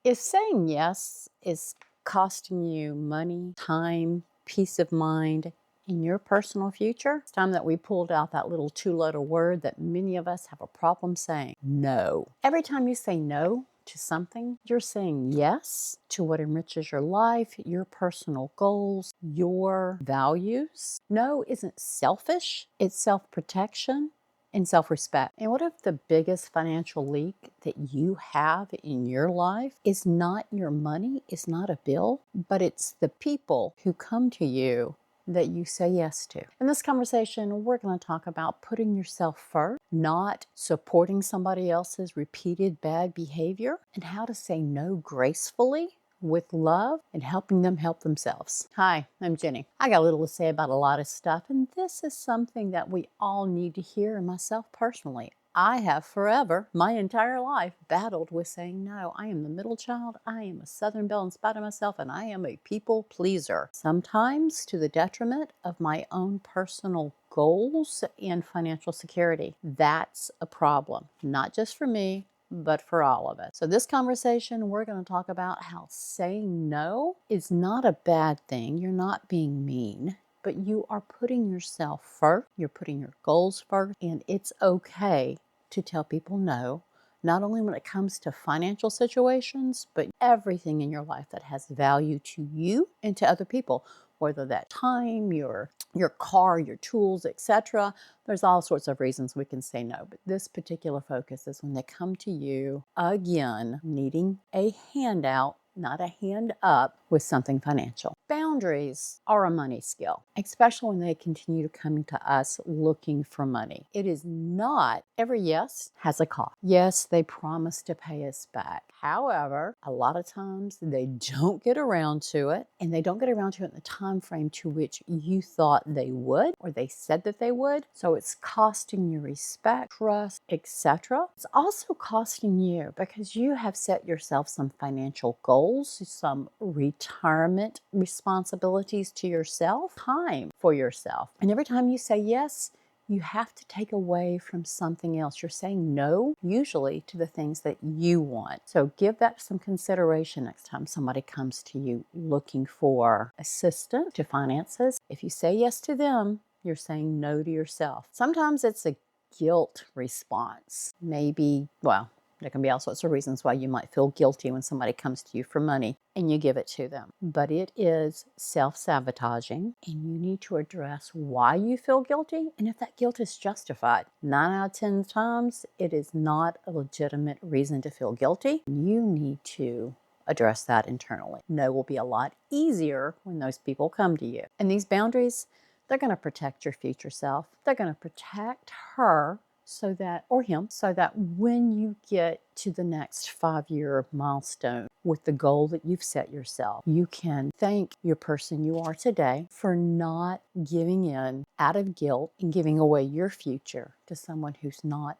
If saying yes is costing you money, time, peace of mind in your personal future, it's time that we pulled out that little two-letter word that many of us have a problem saying, no. Every time you say no to something, you're saying yes to what enriches your life, your personal goals, your values. No isn't selfish, it's self-protection and self-respect. And what if the biggest financial leak that you have in your life is not your money, is not a bill, but it's the people who come to you that you say yes to? In this conversation, we're going to talk about putting yourself first, not supporting somebody else's repeated bad behavior, and how to say no gracefully with love and helping them help themselves. Hi, I'm Jenny. I got a little to say about a lot of stuff, and this is something that we all need to hear, and myself personally. I have forever, my entire life, battled with saying no. I am the middle child. I am a Southern belle in spite of myself, and I am a people pleaser. Sometimes to the detriment of my own personal goals and financial security. That's a problem, not just for me, but for all of us. So this conversation, we're going to talk about how saying no is not a bad thing. You're not being mean, but you are putting yourself first. You're putting your goals first, and it's okay to tell people no, not only when it comes to financial situations, but everything in your life that has value to you and to other people, whether that time, your car, your tools, etc. There's all sorts of reasons we can say no, but this particular focus is when they come to you, again, needing a handout, not a hand up, with something financial. Boundaries are a money skill, especially when they continue to come to us looking for money. It is not every yes has a cost. Yes, they promise to pay us back. However, a lot of times they don't get around to it, and they don't get around to it in the time frame to which you thought they would, or they said that they would. So it's costing you respect, trust, etc. It's also costing you because you have set yourself some financial goals, some retirement responsibilities to yourself, time for yourself. And every time you say yes, you have to take away from something else. You're saying no, usually, to the things that you want. So give that some consideration next time somebody comes to you looking for assistance to finances. If you say yes to them, you're saying no to yourself. Sometimes it's a guilt response. Maybe, well, there can be all sorts of reasons why you might feel guilty when somebody comes to you for money and you give it to them. But it is self-sabotaging, and you need to address why you feel guilty and if that guilt is justified. 9 out of 10 times, it is not a legitimate reason to feel guilty. You need to address that internally. No will be a lot easier when those people come to you. And these boundaries, they're going to protect your future self. They're going to protect her so that, or him, so that when you get to the next 5-year milestone with the goal that you've set yourself, you can thank your person you are today for not giving in out of guilt and giving away your future to someone who's not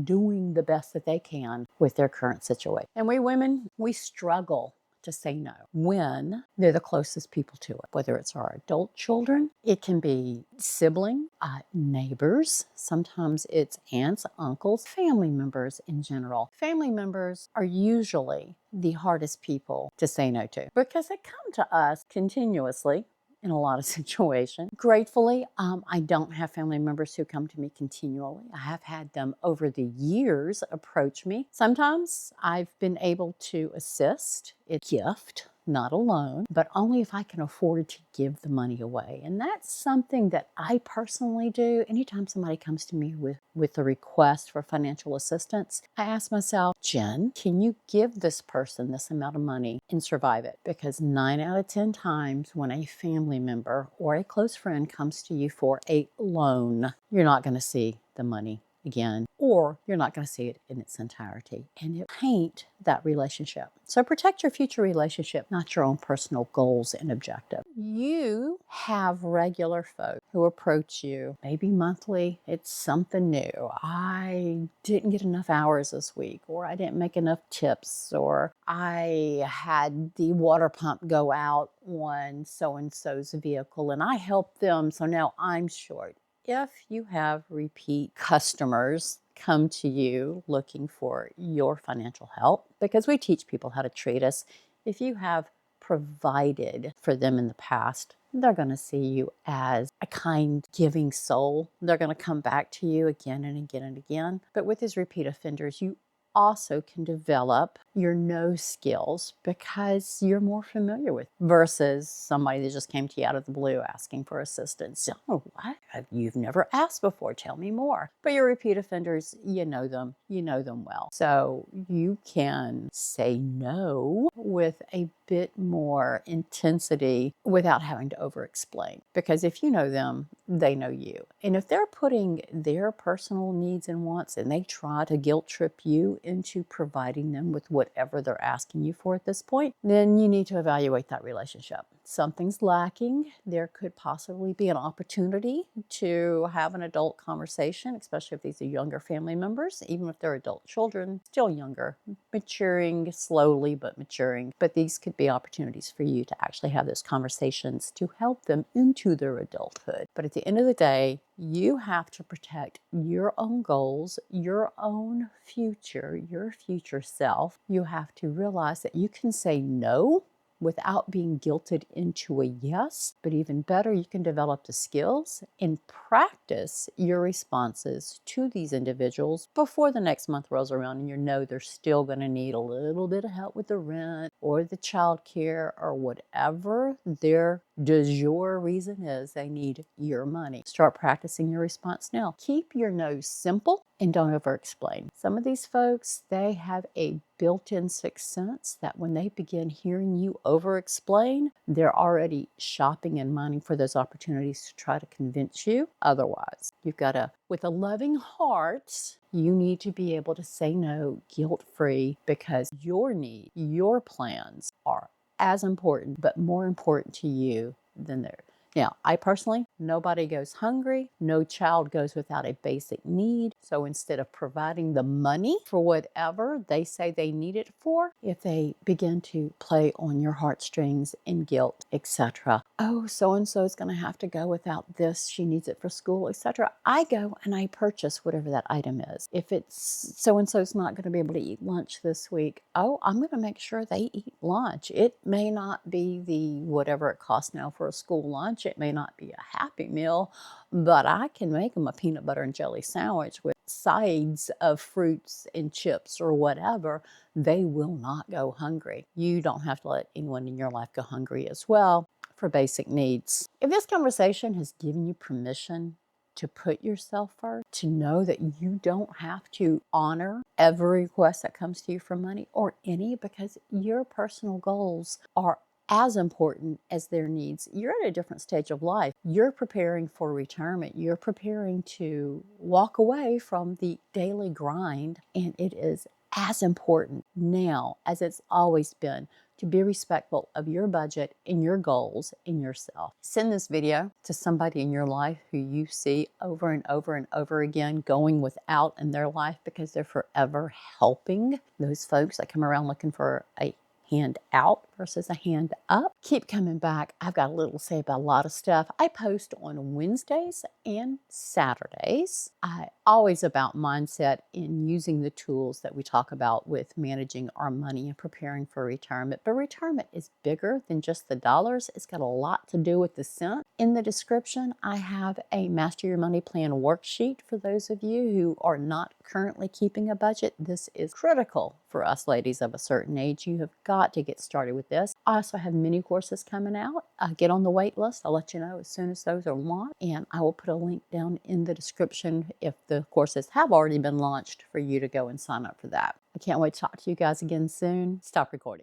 doing the best that they can with their current situation. And we women, we struggle to say no when they're the closest people to it, whether it's our adult children, it can be sibling, neighbors, sometimes it's aunts, uncles, family members in general. Family members are usually the hardest people to say no to because they come to us continuously in a lot of situations. Gratefully, I don't have family members who come to me continually. I have had them over the years approach me. Sometimes I've been able to assist. It's a gift, not a loan, but only if I can afford to give the money away. And that's something that I personally do. Anytime somebody comes to me with a request for financial assistance, I ask myself, Jen, can you give this person this amount of money and survive it? Because 9 out of 10 times when a family member or a close friend comes to you for a loan, you're not going to see the money again, or you're not going to see it in its entirety, and it paint that relationship. So protect your future relationship, not your own personal goals and objectives. You have regular folk who approach you, maybe monthly. It's something new. I didn't get enough hours this week, or I didn't make enough tips, or I had the water pump go out on so-and-so's vehicle and I helped them, so now I'm short. if you have repeat customers come to you looking for your financial help, because we teach people how to treat us. If you have provided for them in the past, they're going to see you as a kind, giving soul. They're going to come back to you again and again and again. But with these repeat offenders, you also can develop your no skills because you're more familiar with versus somebody that just came to you out of the blue asking for assistance. Oh, what? You've never asked before. Tell me more. But your repeat offenders, you know them well. So you can say no with a bit more intensity without having to over explain. Because if you know them, they know you. And if they're putting their personal needs and wants and they try to guilt trip you into providing them with whatever they're asking you for at this point, then you need to evaluate that relationship. Something's lacking. There could possibly be an opportunity to have an adult conversation, especially if these are younger family members, even if they're adult children, still younger, maturing slowly, but maturing. But these could be opportunities for you to actually have those conversations to help them into their adulthood. But at the end of the day, you have to protect your own goals, your own future, your future self. You have to realize that you can say no without being guilted into a yes. But even better, you can develop the skills and practice your responses to these individuals before the next month rolls around and you know they're still going to need a little bit of help with the rent or the child care or whatever their du jour reason is. They need your money. Start practicing your response now. Keep your no's simple and don't over explain. Some of these folks, they have a built-in sixth sense that when they begin hearing you over explain, they're already shopping and mining for those opportunities to try to convince you otherwise. You've got to, with a loving heart, you need to be able to say no guilt-free because your needs, your plans are as important, but more important to you than theirs. Now, I personally, nobody goes hungry. No child goes without a basic need. So instead of providing the money for whatever they say they need it for, if they begin to play on your heartstrings and guilt, etc. Oh, so-and-so is going to have to go without this. She needs it for school, etc. I go and I purchase whatever that item is. If it's so-and-so's not going to be able to eat lunch this week, oh, I'm going to make sure they eat lunch. It may not be the whatever it costs now for a school lunch. It may not be a Happy Meal, but I can make them a peanut butter and jelly sandwich with sides of fruits and chips or whatever. They will not go hungry. You don't have to let anyone in your life go hungry as well for basic needs. If this conversation has given you permission to put yourself first, to know that you don't have to honor every request that comes to you for money or any, because your personal goals are as important as their needs. You're at a different stage of life. You're preparing for retirement. You're preparing to walk away from the daily grind, and it is as important now as it's always been to be respectful of your budget and your goals and yourself. Send this video to somebody in your life who you see over and over and over again going without in their life because they're forever helping those folks that come around looking for a hand out versus a hand up. Keep coming back. I've got a little to say about a lot of stuff. I post on Wednesdays and Saturdays. I always about mindset in using the tools that we talk about with managing our money and preparing for retirement. But retirement is bigger than just the dollars. It's got a lot to do with the cent. In the description, I have a Master Your Money Plan worksheet for those of you who are not currently keeping a budget. This is critical for us ladies of a certain age. You have got to get started with this. I also have mini courses coming out. Get on the wait list. I'll let you know as soon as those are launched, and I will put a link down in the description if the courses have already been launched for you to go and sign up for that. I can't wait to talk to you guys again soon. Stop recording.